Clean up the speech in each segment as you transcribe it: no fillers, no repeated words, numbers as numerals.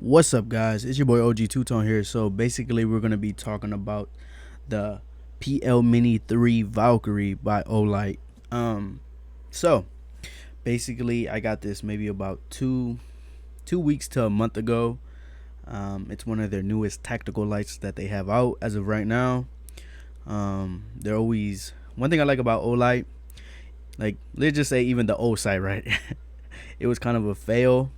What's up, guys? It's your boy OG Two Tone here. So basically, we're gonna be talking about the PL Mini 3 Valkyrie by Olight. So basically, I got this maybe about two weeks to a month ago. It's one of their newest tactical lights that they have out as of right now. They're always one thing I like about Olight. Like, let's just say even the old site, right? It was kind of a fail.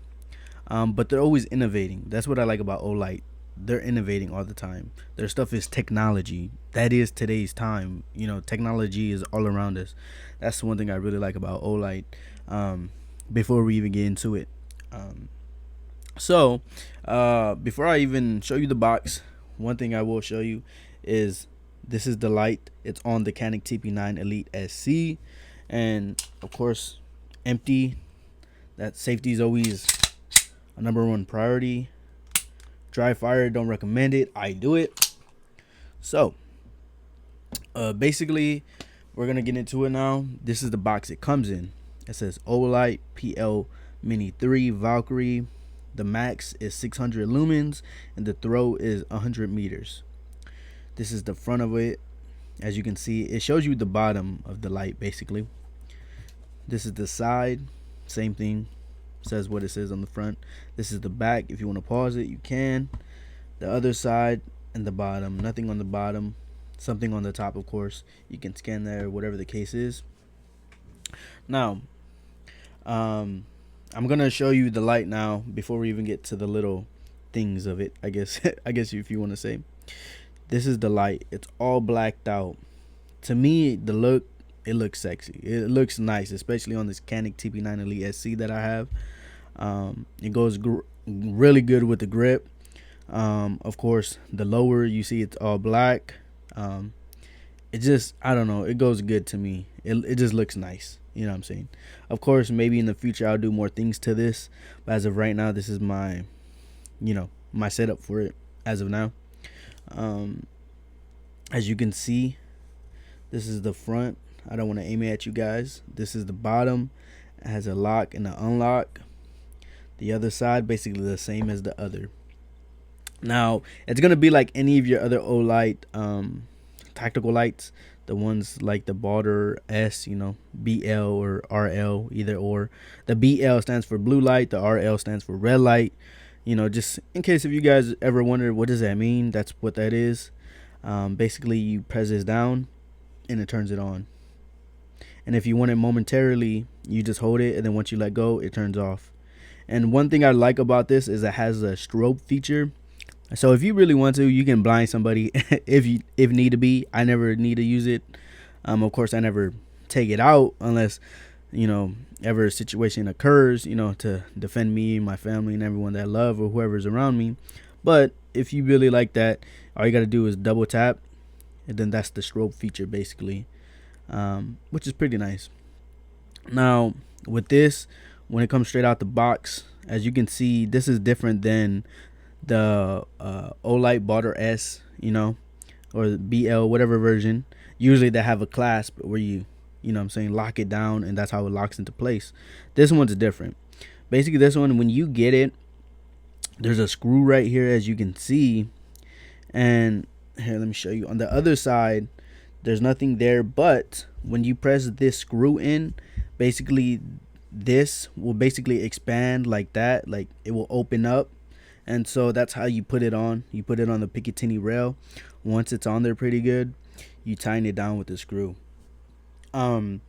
But they're always innovating. That's what I like about Olight. They're innovating all the time. Their stuff is technology. That is today's time. Technology is all around us. That's the one thing I really like about Olight. Before we even get into it, so before I even show you the box, one thing I will show you is this is the light. It's on the Canik TP9 Elite SC, and of course, empty. That safety is always a number one priority. Dry fire, don't recommend it. I do it. So basically, we're gonna get into it now. This is the box it comes in. It says Olight PL Mini 3 Valkyrie. The max is 600 lumens and the throw is 100 meters. This is the front of it. As you can see, it shows you the bottom of the light basically. This is the side, same thing. Says what it says on the front. This is the back. If you want to pause it, you can. The other side and the bottom. Nothing on the bottom. Something on the top, of course. You can scan there, whatever the case is. Now, I'm gonna show you the light now before we even get to the little things of it. I guess if you want to say, this is the light. It's all blacked out. To me, it looks sexy. It looks nice, especially on this Canik TP9 Elite SC that I have. It goes really good with the grip. Of course, the lower you see it's all black. It just, I don't know, it goes good to me. It just looks nice. You know what I'm saying? Of course, maybe in the future I'll do more things to this, but as of right now, this is my setup for it as of now. As you can see, this is the front. I don't want to aim it at you guys. This is the bottom. It has a lock and an unlock. The other side basically the same as the other. Now it's gonna be like any of your other Olight tactical lights, the ones like the Border S, BL or RL, either or. The BL stands for blue light, the RL stands for red light. Just in case if you guys ever wondered what does that mean, that's what that is. Basically you press this down and it turns it on. And if you want it momentarily, you just hold it, and then once you let go, it turns off. And one thing I like about this is it has a strobe feature. So if you really want to, you can blind somebody if need to be. I never need to use it. Of course, I never take it out unless ever a situation occurs, to defend me, my family, and everyone that I love or whoever's around me. But if you really like that, all you got to do is double tap, and then that's the strobe feature basically. Which is pretty nice. Now with this, when it comes straight out the box, as you can see, this is different than the Olight Border S, or the BL, whatever version. Usually they have a clasp where you lock it down, and that's how it locks into place. This one's different. Basically, this one, when you get it, there's a screw right here, as you can see. And here, let me show you. On the other side, there's nothing there, but when you press this screw in, basically this will basically expand like that, like it will open up. And so that's how you put it on. You put it on the Picatinny rail. Once it's on there pretty good, you tighten it down with the screw. I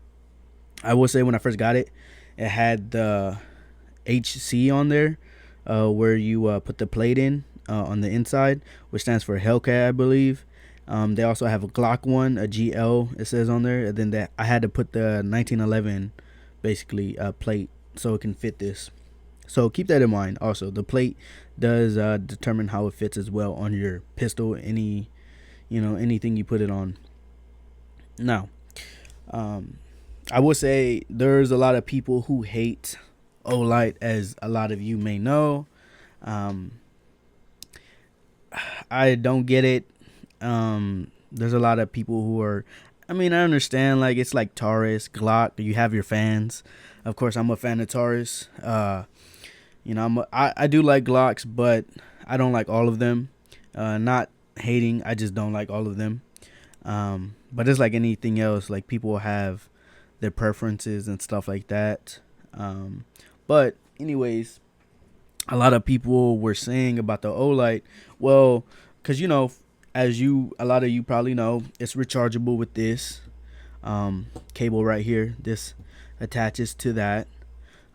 will say when I first got it, it had the HC on there, where you put the plate in on the inside, which stands for Hellcat, I believe. They also have a Glock one, a GL, it says on there. And then I had to put the 1911 basically plate so it can fit this. So keep that in mind. Also, the plate does determine how it fits as well on your pistol, anything you put it on. Now, I will say there's a lot of people who hate Olight, as a lot of you may know. I don't get it. There's a lot of people who are, I understand, like, it's like Taurus, Glock, you have your fans. Of course, I'm a fan of Taurus. You know, I do like Glocks, but I don't like all of them. Not hating, I just don't like all of them. But it's like anything else. Like, people have their preferences and stuff like that. But anyways, a lot of people were saying about the Olight. Well, because, you know, a lot of you probably know, it's rechargeable with this cable right here. This attaches to that.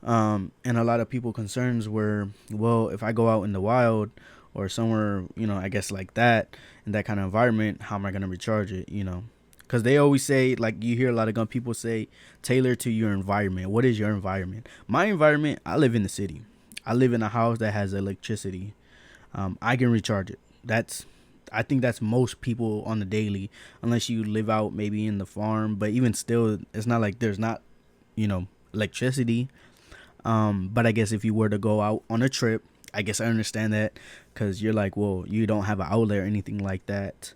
And a lot of people concerns were, well, if I go out in the wild or somewhere, you know, I guess like that, in that kind of environment, how am I going to recharge it, you know? Because they always say, like, you hear a lot of gun people say, tailor to your environment. What is your environment? My environment, I live in the city. I live in a house that has electricity. I can recharge it. I think that's most people on the daily, unless you live out maybe in the farm. But even still, it's not like there's not, you know, electricity. But I guess if you were to go out on a trip, I guess I understand that, because you're like, well, you don't have an outlet or anything like that.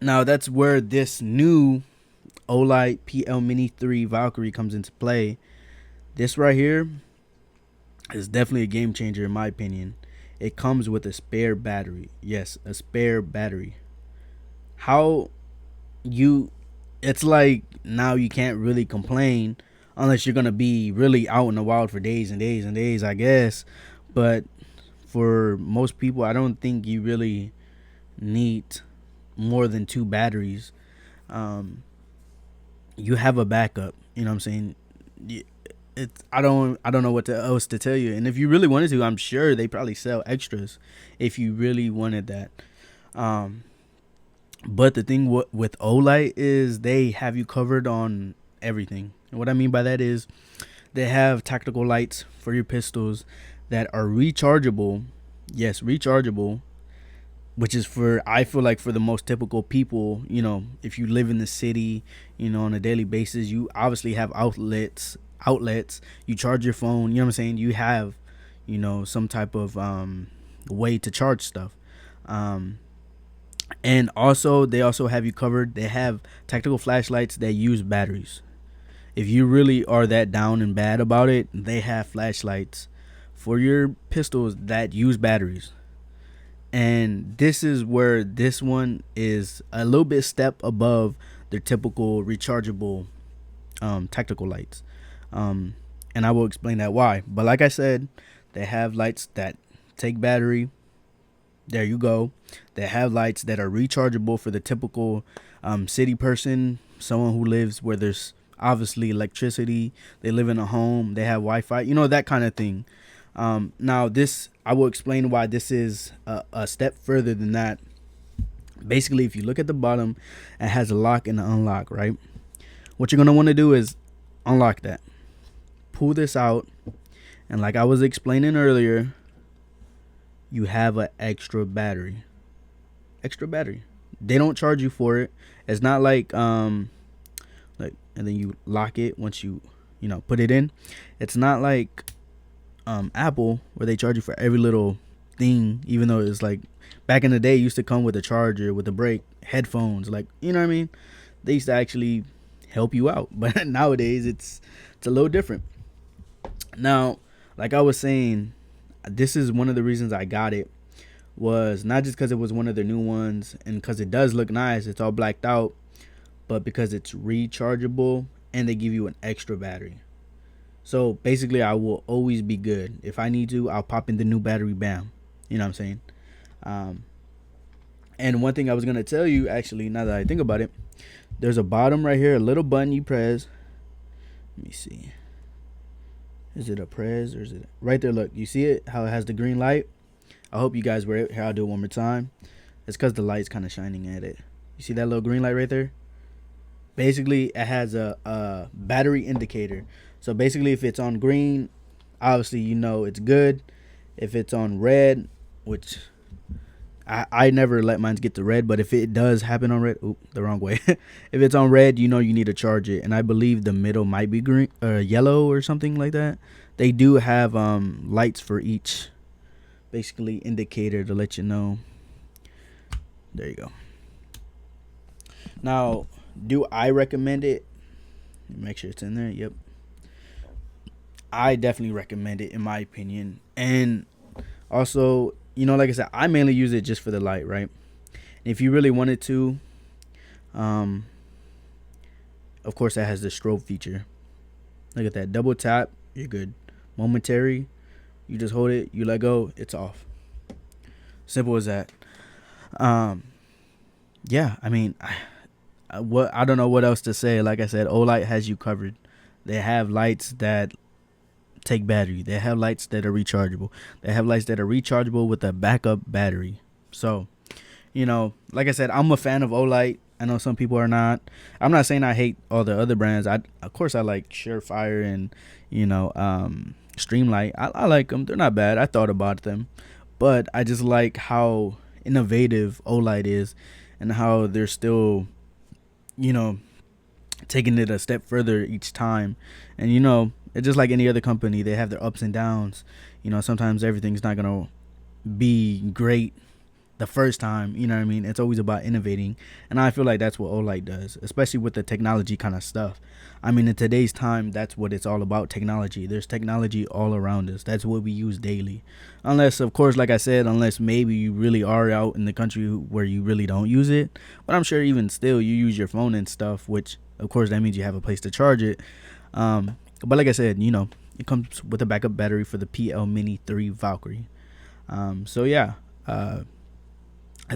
Now that's where this new Olight PL Mini 3 Valkyrie comes into play. This right here is definitely a game changer in my opinion. It comes with a spare battery. Yes, a spare battery. How you It's like, now you can't really complain unless you're gonna be really out in the wild for days and days and days, I guess. But for most people, I don't think you really need more than 2 batteries. You have a backup. You know what I'm saying? I don't know what else to tell you. And if you really wanted to, I'm sure they probably sell extras if you really wanted that. But the thing with Olight is they have you covered on everything. And what I mean by that is they have tactical lights for your pistols that are rechargeable. Yes, rechargeable, which is for, I feel like, for the most typical people. You know, if you live in the city, you know, on a daily basis, you obviously have outlets. You charge your phone. You know what I'm saying? You have, you know, some type of way to charge stuff. And also, they also have you covered. They have tactical flashlights that use batteries. If you really are that down and bad about it, they have flashlights for your pistols that use batteries. And this is where this one is a little bit step above their typical rechargeable tactical lights. And I will explain that why. But like I said, they have lights that take battery. There you go. They have lights that are rechargeable for the typical city person, someone who lives where there's obviously electricity. They live in a home. They have Wi-Fi. You know, that kind of thing. Now, this, I will explain why this is a step further than that. Basically, if you look at the bottom, it has a lock and an unlock, right? What you're going to want to do is unlock that. Pull this out. And like I was explaining earlier, you have an extra battery. They don't charge you for it. It's not like and then you lock it once you put it in. It's not like Apple, where they charge you for every little thing, even though it's like back in the day it used to come with a charger, with a break, headphones, like, you know what I mean? They used to actually help you out. But nowadays it's a little different. Now, like I was saying, this is one of the reasons I got it, was not just because it was one of the new ones and because it does look nice, it's all blacked out, but because it's rechargeable and they give you an extra battery. So basically, I will always be good. If I need to, I'll pop in the new battery, bam. You know what I'm saying? And one thing I was going to tell you, actually, now that I think about it, there's a bottom right here, a little button you press. Let me see. Is it a press or is it right there? Look, you see it, how it has the green light? I hope you guys were here. I'll do it one more time. It's because the light's kind of shining at it. You see that little green light right there? Basically, it has a battery indicator. So basically, if it's on green, obviously you know it's good. If it's on red, which I never let mine get to red, but if it does happen on red, the wrong way. If it's on red, you know you need to charge it. And I believe the middle might be green or yellow or something like that. They do have lights for each, basically, indicator to let you know. There you go. Now, do I recommend it? Make sure it's in there. Yep. I definitely recommend it in my opinion. And also, like I said, I mainly use it just for the light, right? If you really wanted to, um, of course, that has the strobe feature. Look at that, double tap, you're good. Momentary, you just hold it, you let go, it's off. Simple as that. Um, yeah, I mean, I don't know what else to say. Like I said, Olight has you covered. They have lights that take battery. They have lights that are rechargeable. They have lights that are rechargeable with a backup battery. So, like I said, I'm a fan of Olight. I know some people are not. I'm not saying I hate all the other brands. Of course I like Surefire and Streamlight. I like them. They're not bad. I thought about them, but I just like how innovative Olight is, and how they're still, you know, taking it a step further each time. And it's just like any other company. They have their ups and downs. Sometimes everything's not gonna be great the first time. You know what I mean? It's always about innovating, and I feel like that's what Olight does, especially with the technology kind of stuff. I mean, in today's time, that's what it's all about. Technology. There's technology all around us. That's what we use daily. Unless, of course, like I said, unless maybe you really are out in the country where you really don't use it. But I'm sure even still you use your phone and stuff, which of course that means you have a place to charge it. But like I said, it comes with a backup battery for the PL Mini 3 Valkyrie. So yeah, I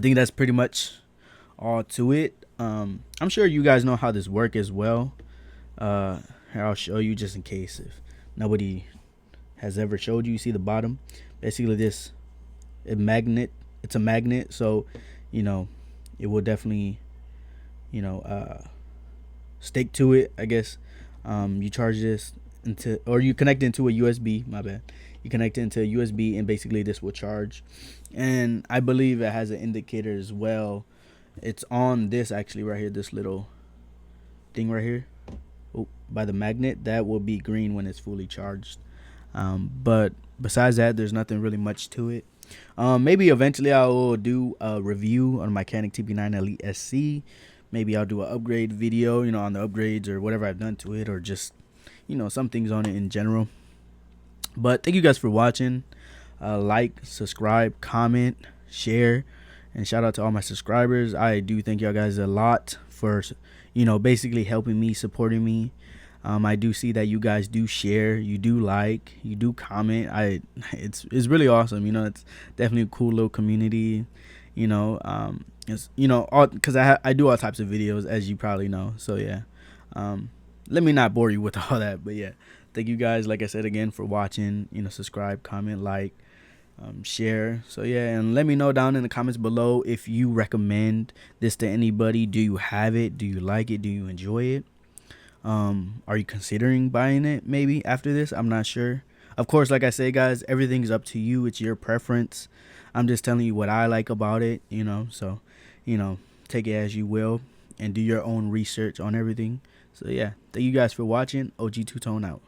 think that's pretty much all to it. I'm sure you guys know how this works as well. Here, I'll show you just in case if nobody has ever showed you. You see the bottom, basically it's a magnet, so it will definitely stick to it, I guess. You charge this or you connect it into a USB, my bad. You connect it into a USB, and basically this will charge. And I believe it has an indicator as well. It's on this actually right here, this little thing right here. Oh, by the magnet, that will be green when it's fully charged. But besides that, there's nothing really much to it. Maybe eventually I will do a review on my Canik TP9 Elite SC. Maybe I'll do an upgrade video, on the upgrades or whatever I've done to it, or just some things on it in general. But thank you guys for watching. Like, subscribe, comment, share, and shout out to all my subscribers. I do thank y'all guys a lot for basically helping me, supporting me. I do see that you guys do share, you do like, you do comment. It's really awesome. It's definitely a cool little community. It's all because I do all types of videos, as you probably know. So yeah, let me not bore you with all that, but yeah, thank you guys, like I said again, for watching. Subscribe, comment, like, share. So yeah, and let me know down in the comments below if you recommend this to anybody. Do you have it? Do you like it? Do you enjoy it? Are you considering buying it maybe after this? I'm not sure. Of course, like I say, guys, everything's up to you. It's your preference. I'm just telling you what I like about it, so take it as you will and do your own research on everything. So yeah, thank you guys for watching. OG Two Tone out.